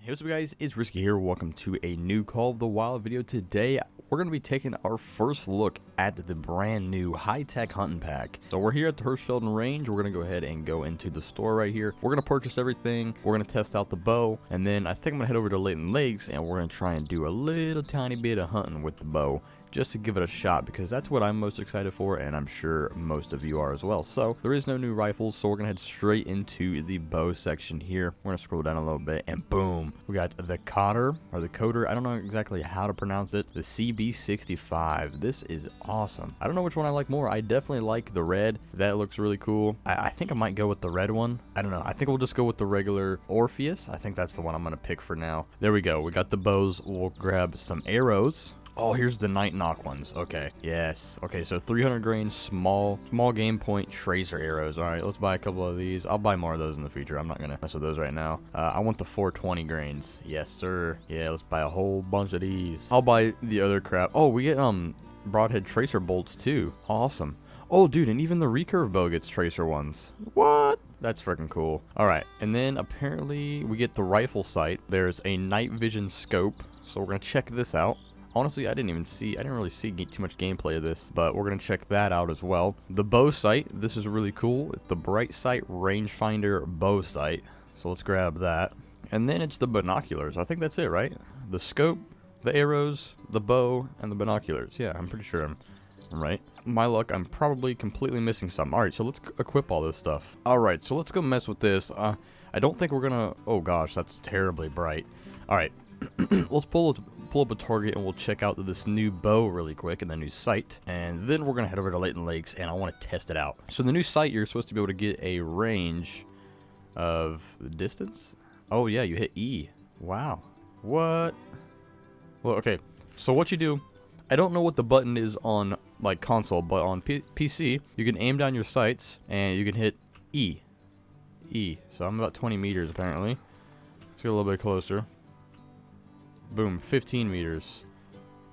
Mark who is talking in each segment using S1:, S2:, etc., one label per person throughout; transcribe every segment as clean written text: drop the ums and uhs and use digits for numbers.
S1: Hey, what's up guys, it's Risky here. Welcome to a new Call of the Wild video. Today we're going to be taking our first look at the brand new high-tech hunting pack. So we're here at the Hirschfelden range. We're going to go ahead and go into the store right here. We're going to purchase everything. We're going to test out the bow, and then I think I'm going to head over to Layton Lakes and we're going to try and do a little tiny bit of hunting with the bow, just to give it a shot, because that's what I'm most excited for, and I'm sure most of you are as well. So there is no new rifles, so we're gonna head straight into the bow section here. We're gonna scroll down a little bit, and boom, we got the Cotter, or the Coder, I don't know exactly how to pronounce it, the CB65. This is awesome. I don't know which one I like more. I definitely like the red. That looks really cool. I think I might go with the red one. I don't know. I think we'll just go with the regular Orpheus. I think that's the one I'm gonna pick for now. There we go. We got the bows. We'll grab some arrows. Oh, here's the Night Knock ones. Okay, yes. Okay, so 300 grain small game point tracer arrows. All right, let's buy a couple of these. I'll buy more of those in the future. I'm not gonna mess with those right now. I want the 420 grains. Yes, sir. Yeah, let's buy a whole bunch of these. I'll buy the other crap. Oh, we get broadhead tracer bolts too. Awesome. Oh, dude, and even the recurve bow gets tracer ones. What? That's freaking cool. All right, and then apparently we get the rifle sight. There's a night vision scope, so we're gonna check this out. Honestly, I didn't really see too much gameplay of this, but we're going to check that out as well. The bow sight, this is really cool. It's the Bright Sight Rangefinder bow sight. So let's grab that. And then it's the binoculars. I think that's it, right? The scope, the arrows, the bow, and the binoculars. Yeah, I'm pretty sure I'm right. My luck, I'm probably completely missing something. All right, so let's equip all this stuff. All right, so let's go mess with this. I don't think we're going to... Oh, gosh, that's terribly bright. All right, let's pull up a target and we'll check out this new bow really quick and the new sight, and then we're gonna head over to Layton Lakes and I want to test it out. So the new sight, you're supposed to be able to get a range of the distance. Oh yeah, you hit E. Wow. What? Well, okay, so what you do, I don't know what the button is on like console, but on PC you can aim down your sights and you can hit E. So I'm about 20 meters apparently. Let's get a little bit closer. Boom, 15 meters,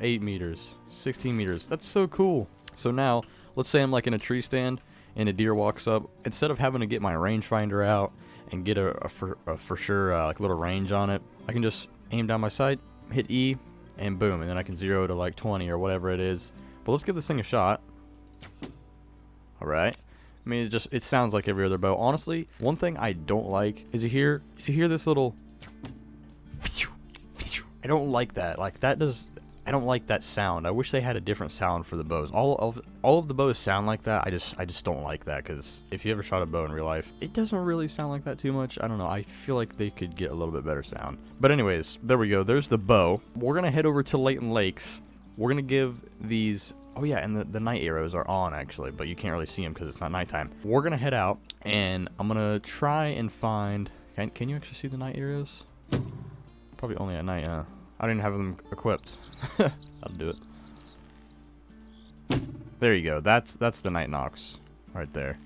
S1: 8 meters, 16 meters. That's so cool. So now, let's say I'm like in a tree stand and a deer walks up. Instead of having to get my rangefinder out and get a for sure like little range on it, I can just aim down my sight, hit E, and boom, and then I can zero to like 20 or whatever it is. But let's give this thing a shot. All right. I mean, it sounds like every other bow. Honestly, one thing I don't like is you hear this little... I don't like that. I don't like that sound. I wish they had a different sound for the bows. All of the bows sound like that. I just don't like that, because if you ever shot a bow in real life, it doesn't really sound like that too much. I don't know. I feel like they could get a little bit better sound. But anyways, there we go. There's the bow. We're gonna head over to Layton Lakes. We're gonna give these... Oh yeah, and the night arrows are on actually, but you can't really see them because it's not nighttime. We're gonna head out and I'm gonna try and find... Can you actually see the night arrows? Probably only at night, I didn't have them equipped. I'll do it. There you go. That's the Night Knocks right there.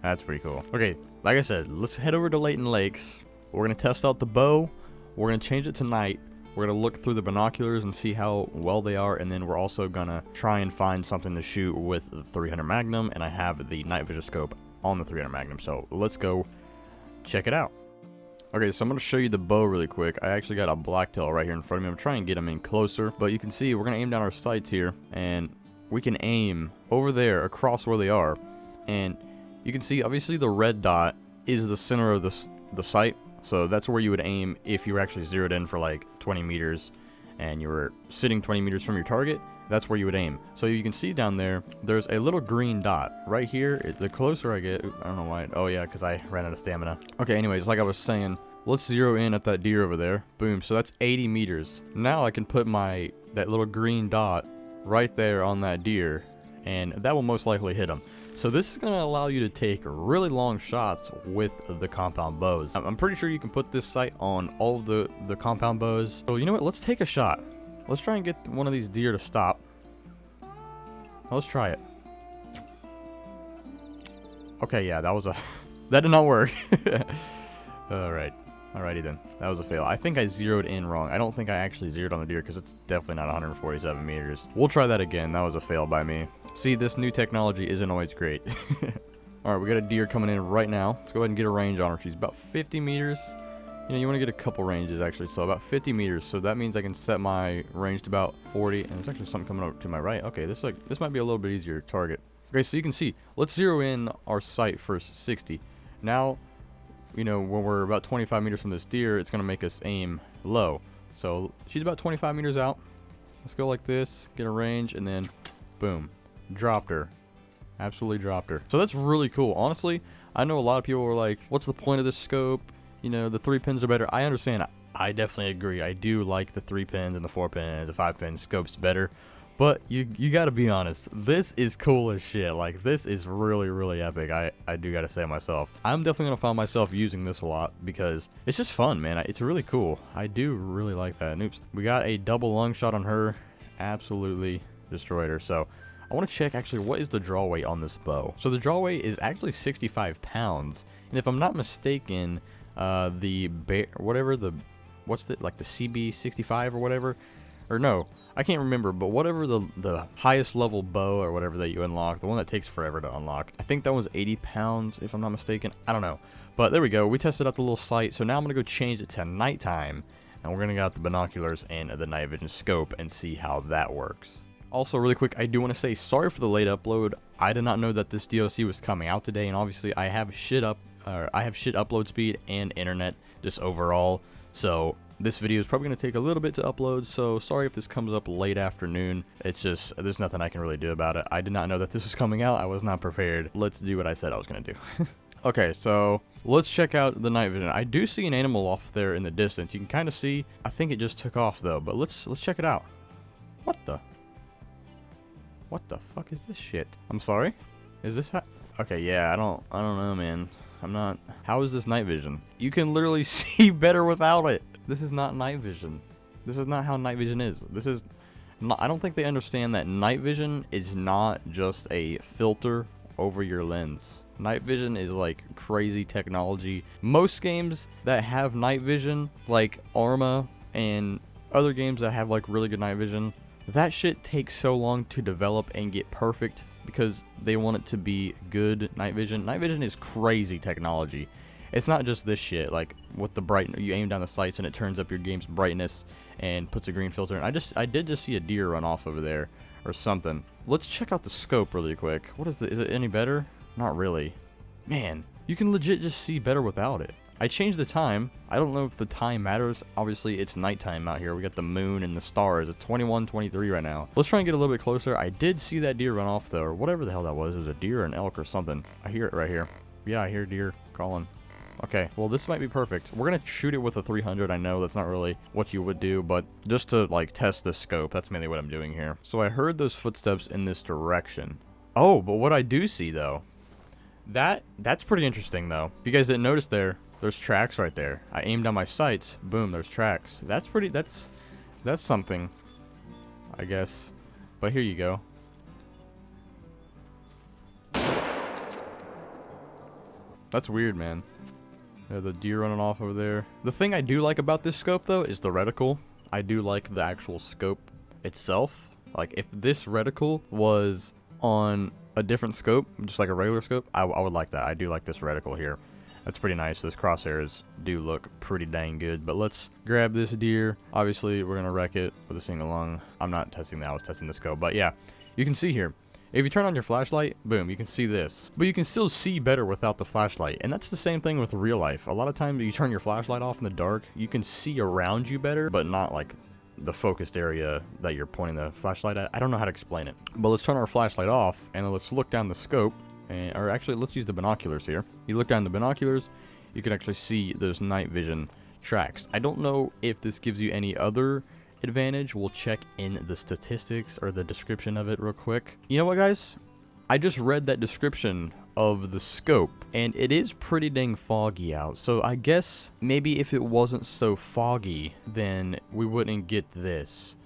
S1: That's pretty cool. Okay, like I said, let's head over to Layton Lakes. We're going to test out the bow. We're going to change it to night. We're going to look through the binoculars and see how well they are, and then we're also going to try and find something to shoot with the 300 Magnum, and I have the night vision scope on the 300 Magnum, so let's go check it out. Okay, so I'm going to show you the bow really quick. I actually got a blacktail right here in front of me. I'm trying to get him in closer, but you can see we're going to aim down our sights here, and we can aim over there across where they are. And you can see, obviously, the red dot is the center of the sight, so that's where you would aim if you were actually zeroed in for like 20 meters and you were sitting 20 meters from your target. That's where you would aim. So you can see down there, there's a little green dot right here. The closer I get, I don't know why. Oh yeah, because I ran out of stamina. Okay, anyways, like I was saying, let's zero in at that deer over there. Boom, so that's 80 meters. Now I can put that little green dot right there on that deer, and that will most likely hit him. So this is going to allow you to take really long shots with the compound bows. I'm pretty sure you can put this sight on all of the compound bows. So you know what, let's take a shot. Let's try and get one of these deer to stop. Let's try it. Okay, yeah, that did not work. Alright. Alrighty then. That was a fail. I think I zeroed in wrong. I don't think I actually zeroed on the deer because it's definitely not 147 meters. We'll try that again. That was a fail by me. See, this new technology isn't always great. Alright, we got a deer coming in right now. Let's go ahead and get a range on her. She's about 50 meters. You know, you want to get a couple ranges actually, so about 50 meters. So that means I can set my range to about 40. And there's actually something coming up to my right. Okay, this might be a little bit easier to target. Okay, so you can see, let's zero in our sight first, 60. Now, you know, when we're about 25 meters from this deer, it's gonna make us aim low. So she's about 25 meters out. Let's go like this, get a range, and then boom, dropped her. Absolutely dropped her. So that's really cool. Honestly, I know a lot of people were like, what's the point of this scope? You know, the 3 pins are better. I understand. I definitely agree. I do like the 3 pins and the 4 pins, the 5 pin scopes better. But you gotta be honest, this is cool as shit. Like, this is really, really epic. I do gotta say myself. I'm definitely gonna find myself using this a lot because it's just fun, man. It's really cool. I do really like that. And oops, we got a double lung shot on her. Absolutely destroyed her. So I want to check actually what is the draw weight on this bow. So the draw weight is actually 65 pounds. And if I'm not mistaken, what's the CB65 or whatever, or no, I can't remember, but whatever the highest level bow or whatever that you unlock, the one that takes forever to unlock, I think that was 80 pounds if I'm not mistaken. I don't know, but there we go. We tested out the little sight, so now I'm gonna go change it to nighttime, and we're gonna get out the binoculars and the night vision scope and see how that works. Also, really quick, I do want to say sorry for the late upload. I did not know that this DLC was coming out today, and obviously I have shit upload speed and internet just overall. So this video is probably going to take a little bit to upload, so sorry if this comes up late afternoon. It's just, there's nothing I can really do about it. I did not know that this was coming out. I was not prepared. Let's do what I said I was going to do. Okay, so let's check out the night vision. I do see an animal off there in the distance. You can kind of see, I think it just took off though, but let's check it out. What the fuck is this shit? I'm sorry? Is this okay, yeah, I don't know, man. How is this night vision? You can literally see better without it. This is not night vision. This is not how night vision is. This is not, I don't think they understand that night vision is not just a filter over your lens. Night vision is like crazy technology. Most games that have night vision, like Arma and other games that have like really good night vision, that shit takes so long to develop and get perfect because they want it to be good night vision. Night vision is crazy technology. It's not just this shit, like with the bright, you aim down the sights and it turns up your game's brightness and puts a green filter in. I did just see a deer run off over there or something. Let's check out the scope really quick. What is it? Is it any better? Not really. Man, you can legit just see better without it. I changed the time. I don't know if the time matters. Obviously, it's nighttime out here. We got the moon and the stars. It's 21:23 right now. Let's try and get a little bit closer. I did see that deer run off, though, or whatever the hell that was. It was a deer or an elk or something. I hear it right here. Yeah, I hear deer calling. Okay, well, this might be perfect. We're going to shoot it with a 300. I know that's not really what you would do, but just to, like, test the scope, that's mainly what I'm doing here. So I heard those footsteps in this direction. Oh, but what I do see, though, that's pretty interesting, though. If you guys didn't notice there's tracks right there. I aimed down my sights. Boom, there's tracks. That's something, I guess. But here you go. That's weird, man. Yeah, the deer running off over there. The thing I do like about this scope, though, is the reticle. I do like the actual scope itself. Like, if this reticle was on a different scope, just like a regular scope, I would like that. I do like this reticle here. That's pretty nice. Those crosshairs do look pretty dang good. But let's grab this deer. Obviously, we're going to wreck it with a single lung. I'm not testing that. I was testing the scope. But yeah, you can see here. If you turn on your flashlight, boom, you can see this. But you can still see better without the flashlight. And that's the same thing with real life. A lot of times you turn your flashlight off in the dark, you can see around you better, but not like the focused area that you're pointing the flashlight at. I don't know how to explain it. But let's turn our flashlight off and let's look down the scope. Or actually, let's use the binoculars here. You look down the binoculars, you can actually see those night vision tracks. I don't know if this gives you any other advantage. We'll check in the statistics or the description of it real quick. You know what, guys? I just read that description of the scope, and it is pretty dang foggy out. So I guess maybe if it wasn't so foggy, then we wouldn't get this.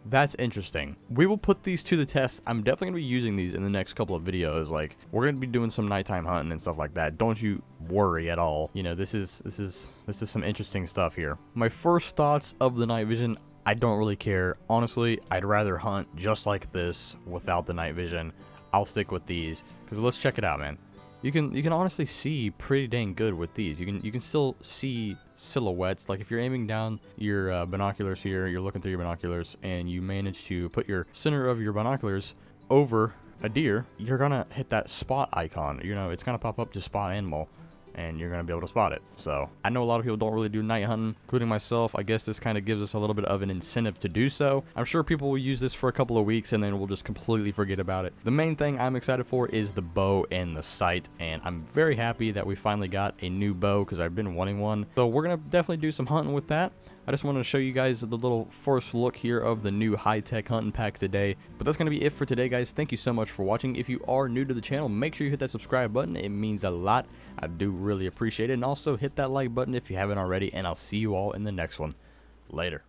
S1: That's interesting. We will put these to the test. I'm definitely going to be using these in the next couple of videos. Like, we're going to be doing some nighttime hunting and stuff like that. Don't you worry at all. You know, this is some interesting stuff here. My first thoughts of the night vision, I don't really care. Honestly, I'd rather hunt just like this without the night vision. I'll stick with these because let's check it out, man. You can honestly see pretty dang good with these. You can still see silhouettes. Like if you're aiming down your binoculars here, you're looking through your binoculars, and you manage to put your center of your binoculars over a deer, you're gonna hit that spot icon. You know, it's gonna pop up to spot animal, and you're gonna be able to spot it. So I know a lot of people don't really do night hunting, including myself. I guess this kind of gives us a little bit of an incentive to do so. I'm sure people will use this for a couple of weeks and then we'll just completely forget about it. The main thing I'm excited for is the bow and the sight, and I'm very happy that we finally got a new bow because I've been wanting one. So we're gonna definitely do some hunting with that. I just wanted to show you guys the little first look here of the new high-tech hunting pack today. But that's going to be it for today, guys. Thank you so much for watching. If you are new to the channel, make sure you hit that subscribe button. It means a lot. I do really appreciate it. And also hit that like button if you haven't already. And I'll see you all in the next one. Later.